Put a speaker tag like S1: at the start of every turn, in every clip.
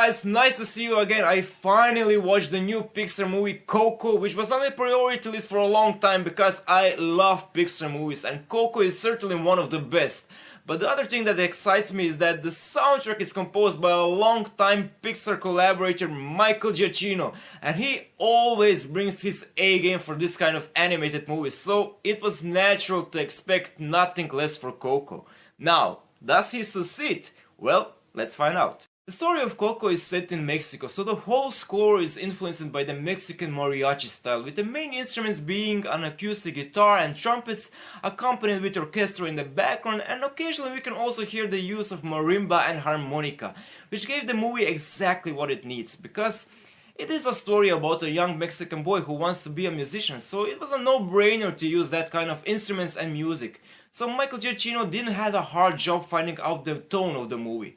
S1: guys, nice to see you again. I finally watched the new Pixar movie Coco, which was on the priority list for a long time because I love Pixar movies and Coco is certainly one of the best. But the other thing that excites me is that the soundtrack is composed by a long-time Pixar collaborator Michael Giacchino, and he always brings his A game for this kind of animated movies, so it was natural to expect nothing less for Coco. Now, does he succeed? Well, let's find out. The story of Coco is set in Mexico, so the whole score is influenced by the Mexican mariachi style, with the main instruments being an acoustic guitar and trumpets, accompanied with orchestra in the background, and occasionally we can also hear the use of marimba and harmonica, which gave the movie exactly what it needs, because it is a story about a young Mexican boy who wants to be a musician, so it was a no-brainer to use that kind of instruments and music. So Michael Giacchino didn't have a hard job finding out the tone of the movie.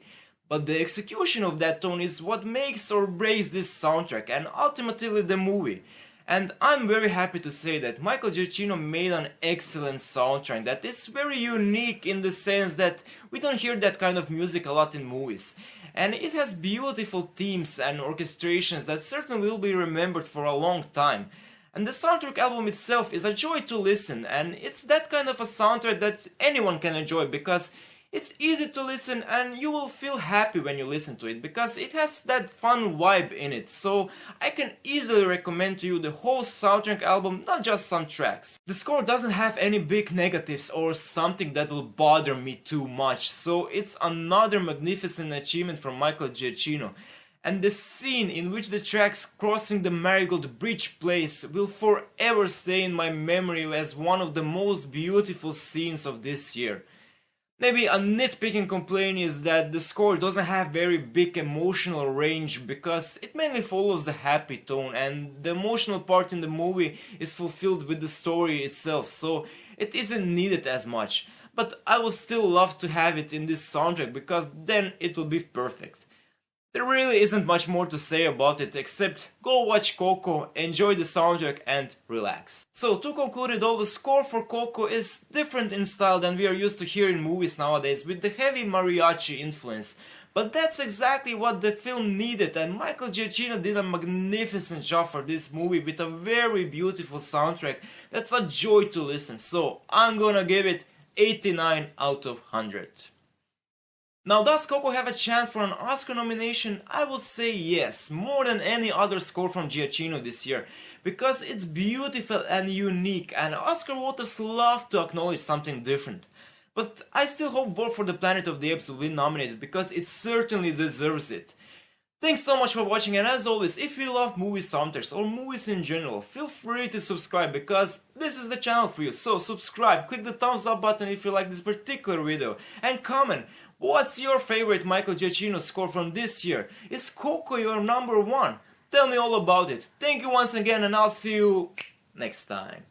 S1: But the execution of that tone is what makes or breaks this soundtrack and ultimately the movie. And I'm very happy to say that Michael Giacchino made an excellent soundtrack that is very unique in the sense that we don't hear that kind of music a lot in movies. And it has beautiful themes and orchestrations that certainly will be remembered for a long time. And the soundtrack album itself is a joy to listen, and it's that kind of a soundtrack that anyone can enjoy because it's easy to listen and you will feel happy when you listen to it because it has that fun vibe in it, so I can easily recommend to you the whole soundtrack album, not just some tracks. The score doesn't have any big negatives or something that will bother me too much, so it's another magnificent achievement from Michael Giacchino. And the scene in which the tracks crossing the Marigold Bridge plays will forever stay in my memory as one of the most beautiful scenes of this year. Maybe a nitpicking complaint is that the score doesn't have very big emotional range because it mainly follows the happy tone and the emotional part in the movie is fulfilled with the story itself, so it isn't needed as much. But I would still love to have it in this soundtrack because then it will be perfect. There really isn't much more to say about it except go watch Coco, enjoy the soundtrack and relax. So to conclude it all, the score for Coco is different in style than we are used to hear in movies nowadays with the heavy mariachi influence. But that's exactly what the film needed and Michael Giacchino did a magnificent job for this movie with a very beautiful soundtrack that's a joy to listen. So I'm gonna give it 89 out of 100. Now, does Coco have a chance for an Oscar nomination? I would say yes, more than any other score from Giacchino this year, because it's beautiful and unique and Oscar voters love to acknowledge something different. But I still hope War for the Planet of the Apes will be nominated because it certainly deserves it. Thanks so much for watching, and as always, if you love movie soundtracks or movies in general, feel free to subscribe because this is the channel for you. So subscribe, click the thumbs up button if you like this particular video, and comment, what's your favorite Michael Giacchino score from this year? Is Coco your number one? Tell me all about it. Thank you once again and I'll see you next time.